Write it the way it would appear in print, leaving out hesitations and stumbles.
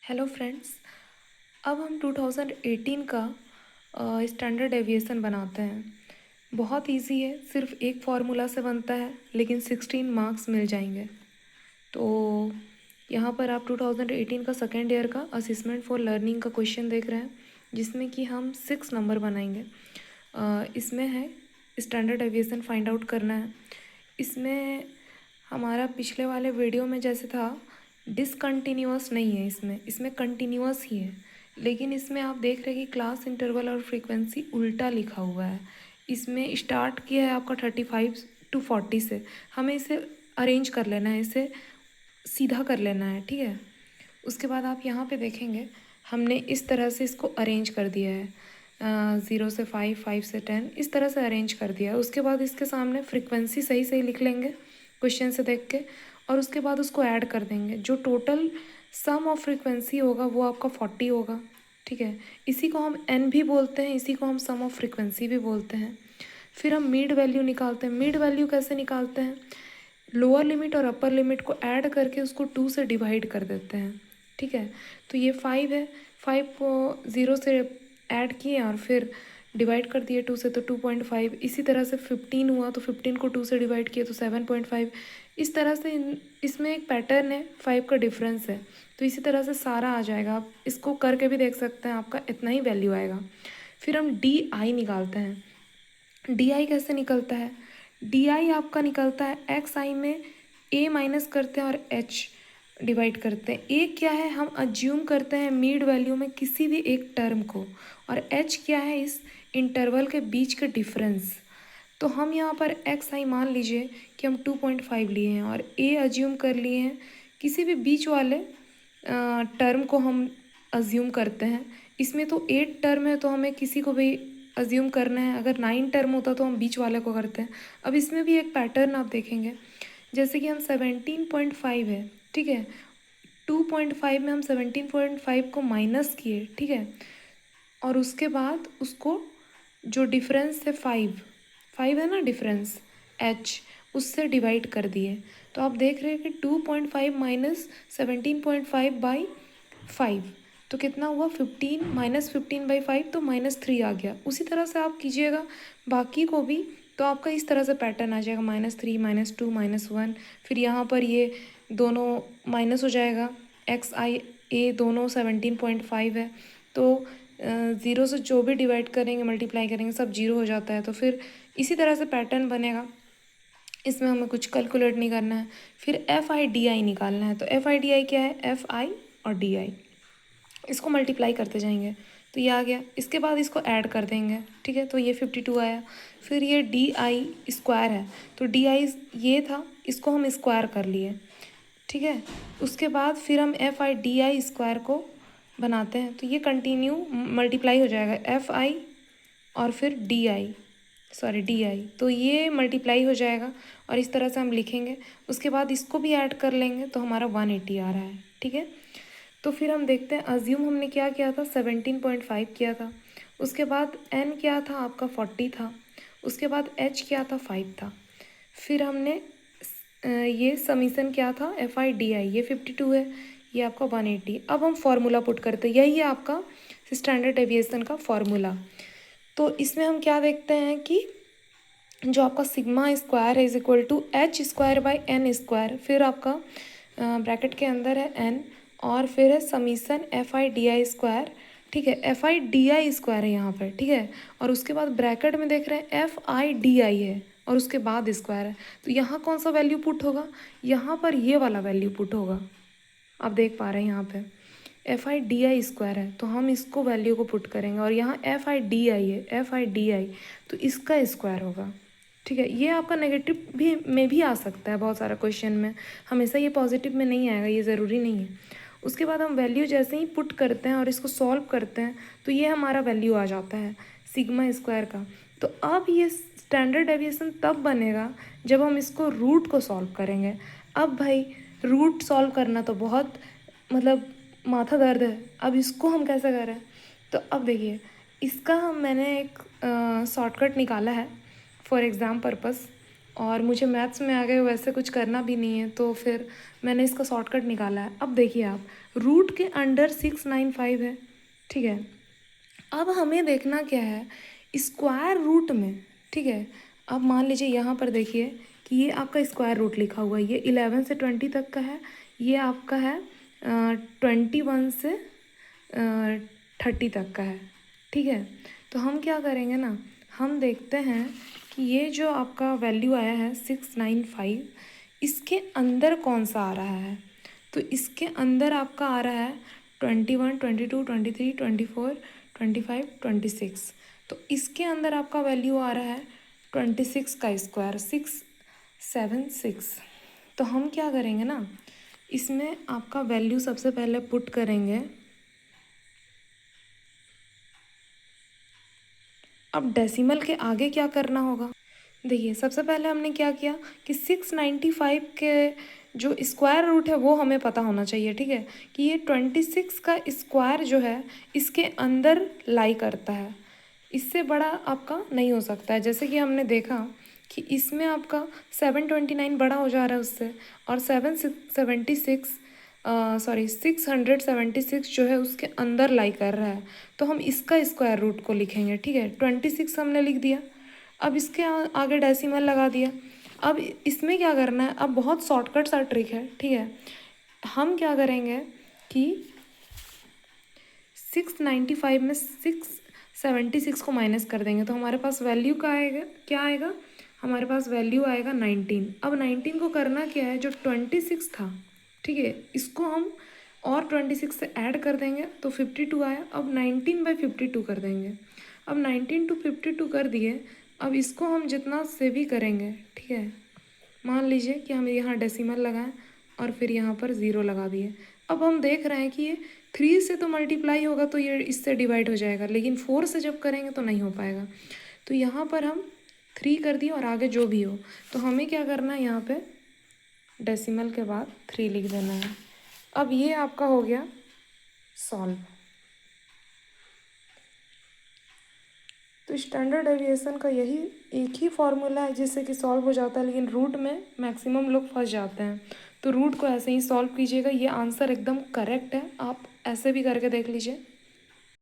Hello friends. अब हम 2018 का स्टैंडर्ड डेविएशन बनाते हैं। बहुत इजी है, सिर्फ एक फार्मूला से बनता है, लेकिन 16 मार्क्स मिल जाएंगे। तो यहाँ पर आप 2018 का सेकेंड ईयर का असिस्मेंट फॉर लर्निंग का क्वेश्चन देख रहे हैं, जिसमें कि हम 6 नंबर बनाएंगे। इसमें है स्टैंडर्ड डेविएशन फाइंड आउट करना है। इसमें हमारा पिछले वाले वीडियो में जैसे था, डिसकंटिन्यूअस नहीं है, इसमें कंटिन्यूअस ही है। लेकिन इसमें आप देख रहे हैं कि क्लास इंटरवल और फ्रीक्वेंसी उल्टा लिखा हुआ है। इसमें स्टार्ट किया है आपका 35 to 40 से। हमें इसे अरेंज कर लेना है, इसे सीधा कर लेना है, ठीक है। उसके बाद आप यहाँ पे देखेंगे, हमने इस तरह से इसको अरेंज कर दिया है। 0 से 5, 5 से 10, इस तरह से अरेंज कर दिया है। उसके बाद इसके सामने फ्रीक्वेंसी सही सही लिख लेंगे क्वेश्चन से देख के, और उसके बाद उसको ऐड कर देंगे। जो टोटल सम ऑफ फ्रीक्वेंसी होगा वो आपका 40 होगा, ठीक है। इसी को हम n भी बोलते हैं, इसी को हम सम ऑफ फ्रीक्वेंसी भी बोलते हैं। फिर हम मिड वैल्यू निकालते हैं। मिड वैल्यू कैसे निकालते हैं? लोअर लिमिट और अपर लिमिट को ऐड करके उसको 2 से डिवाइड कर देते हैं, ठीक है। तो ये 5 है, 5 को 0 से ऐड किए और फिर डिवाइड कर दिए 2 से, तो 2.5। इसी तरह से 15 हुआ तो 15 को 2 से डिवाइड किए तो 7.5। इस तरह से इसमें एक पैटर्न है, 5 का डिफरेंस है। तो इसी तरह से सारा आ जाएगा। आप इसको करके भी देख सकते हैं, आपका इतना ही वैल्यू आएगा। फिर हम डी आई निकालते हैं। डी आई कैसे निकलता है? डी आई आपका निकलता है एक्स आई में ए माइनस करते हैं और एच डिवाइड करते हैं। ए क्या है? हम अज्यूम करते हैं मिड वैल्यू में किसी भी एक टर्म को, और एच क्या है? इस इंटरवल के बीच का डिफरेंस। तो हम यहाँ पर एक्स आई मान लीजिए कि हम 2.5 लिए हैं, और ए अज्यूम कर लिए हैं किसी भी बीच वाले टर्म को हम अज्यूम करते हैं। इसमें तो 8 टर्म है, तो हमें किसी को भी अज्यूम करना है। अगर 9 टर्म होता तो हम बीच वाले को करते हैं। अब इसमें भी एक पैटर्न आप देखेंगे, जैसे कि हम 17.5 है, ठीक है। 2.5 में हम 17.5 को माइनस किए, ठीक है। और उसके बाद उसको जो डिफरेंस है 5 है ना डिफरेंस, एच, उससे डिवाइड कर दिए। तो आप देख रहे हैं कि 2.5 माइनस 17.5/5, तो कितना हुआ? 15 माइनस 15/5, तो -3 आ गया। उसी तरह से आप कीजिएगा बाकी को भी, तो आपका इस तरह से पैटर्न आ जाएगा, -3, -2, -1। फिर यहाँ पर ये दोनों माइनस हो जाएगा, एक्स आई ए दोनों 17.5 है, तो 0 से जो भी डिवाइड करेंगे, मल्टीप्लाई करेंगे, सब 0 हो जाता है। तो फिर इसी तरह से पैटर्न बनेगा। इसमें हमें कुछ कैलकुलेट नहीं करना है। फिर एफ आई डी आई निकालना है। तो एफ आई डी आई क्या है? एफ आई और डी आई, इसको मल्टीप्लाई करते जाएंगे तो ये आ गया। इसके बाद इसको ऐड कर देंगे, ठीक है। तो ये 52 आया। फिर ये डी आई स्क्वायर है, तो डी आई ये था, इसको हम स्क्वायर कर लिए, ठीक है। उसके बाद फिर हम F I D I square को बनाते हैं, तो ये कंटिन्यू मल्टीप्लाई हो जाएगा, एफ आई और फिर D I, sorry D I, तो ये मल्टीप्लाई हो जाएगा और इस तरह से हम लिखेंगे। उसके बाद इसको भी ऐड कर लेंगे तो हमारा 180 आ रहा है, ठीक है। तो फिर हम देखते हैं, अज्यूम हमने क्या किया था? 17.5 किया था। उसके बाद एन क्या था? आपका 40 था। उसके बाद एच क्या था? 5 था। फिर हमने ये समीशन क्या था? एफ आई डी आई, ये 52 है, ये आपका 180। अब हम फार्मूला पुट करते हैं, यही है आपका स्टैंडर्ड डेविएशन का फार्मूला। तो इसमें हम क्या देखते हैं कि जो आपका सिग्मा स्क्वायर है is equal to H square by N square, फिर आपका ब्रैकेट के अंदर है एन, और फिर है summation F I D I square, ठीक है। F I D I square है यहाँ पर, ठीक है। और उसके बाद ब्रैकेट में देख रहे हैं एफ आई डी आई है, और उसके बाद स्क्वायर है। तो यहाँ कौन सा वैल्यू पुट होगा? यहाँ पर ये वाला वैल्यू पुट होगा। आप देख पा रहे हैं यहाँ पे F I D I square है, तो हम इसको वैल्यू को पुट करेंगे। और यहाँ एफ आई डी आई है, एफ आई डी आई, तो इसका स्क्वायर होगा, ठीक है। ये आपका नेगेटिव भी में भी आ सकता है बहुत सारा क्वेश्चन में, हमेशा ये पॉजिटिव में नहीं आएगा, ये ज़रूरी नहीं है। उसके बाद हम वैल्यू जैसे ही पुट करते हैं और इसको सॉल्व करते हैं, तो ये हमारा वैल्यू आ जाता है सिग्मा स्क्वायर का। तो अब ये स्टैंडर्ड डेविएशन तब बनेगा जब हम इसको रूट को सॉल्व करेंगे। अब भाई रूट सॉल्व करना तो बहुत मतलब माथा दर्द है, अब इसको हम कैसे करें? तो अब देखिए, इसका मैंने एक शॉर्टकट निकाला है फॉर एग्ज़ाम पर्पस, और मुझे मैथ्स में आगे वैसे कुछ करना भी नहीं है, तो फिर मैंने इसका शॉर्टकट निकाला है। अब देखिए, आप रूट के अंडर 695 है, ठीक है। अब हमें देखना क्या है, स्क्वायर रूट में, ठीक है। अब मान लीजिए यहाँ पर देखिए कि ये आपका स्क्वायर रूट लिखा हुआ है, ये 11 से 20 तक का है, ये आपका है 21 से 30 तक का है, ठीक है। तो हम क्या करेंगे ना, हम देखते हैं कि ये जो आपका वैल्यू आया है 695, इसके अंदर कौन सा आ रहा है। तो इसके अंदर आपका आ रहा है 21, 22, 23, 24, 25, 26। तो इसके अंदर आपका वैल्यू आ रहा है 26 का स्क्वायर, 676। तो हम क्या करेंगे ना, इसमें आपका वैल्यू सबसे पहले पुट करेंगे। अब डेसिमल के आगे क्या करना होगा, देखिए सबसे पहले हमने क्या किया कि 695 के जो स्क्वायर रूट है वो हमें पता होना चाहिए, ठीक है, कि ये 26 का स्क्वायर जो है इसके अंदर लाई करता है, इससे बड़ा आपका नहीं हो सकता है। जैसे कि हमने देखा कि इसमें आपका 729 बड़ा हो जा रहा है उससे, और 676 जो है उसके अंदर लाई कर रहा है। तो हम इसका स्क्वायर रूट को लिखेंगे, ठीक है। 26 हमने लिख दिया, अब इसके आगे डेसिमल लगा दिया। अब इसमें क्या करना है, अब बहुत शॉर्टकट सा ट्रिक है, ठीक है। हम क्या करेंगे कि 695 में 676 को माइनस कर देंगे, तो हमारे पास वैल्यू का आएगा, क्या आएगा, हमारे पास वैल्यू आएगा 19। अब 19 को करना क्या है, जो 26 था, ठीक है, इसको हम और 26 से ऐड कर देंगे तो 52 आया। अब 19/52 कर देंगे। अब 19 to 52 कर दिए। अब इसको हम जितना से भी करेंगे, ठीक है, मान लीजिए कि हम यहाँ डेसिमल लगाएं और फिर यहाँ पर ज़ीरो लगा दिए। अब हम देख रहे हैं कि ये 3 से तो मल्टीप्लाई होगा तो ये इससे डिवाइड हो जाएगा, लेकिन 4 से जब करेंगे तो नहीं हो पाएगा। तो यहाँ पर हम 3 कर दिए और आगे जो भी हो। तो हमें क्या करना है, यहाँ पे डेसिमल के बाद 3 लिख देना है। अब ये आपका हो गया सॉल्व। तो स्टैंडर्ड डेविएशन का यही एक ही फॉर्मूला है जिससे कि सॉल्व हो जाता है, लेकिन रूट में मैक्सिमम लोग फंस जाते हैं। तो रूट को ऐसे ही सॉल्व कीजिएगा, ये आंसर एकदम करेक्ट है, आप ऐसे भी करके देख लीजिए।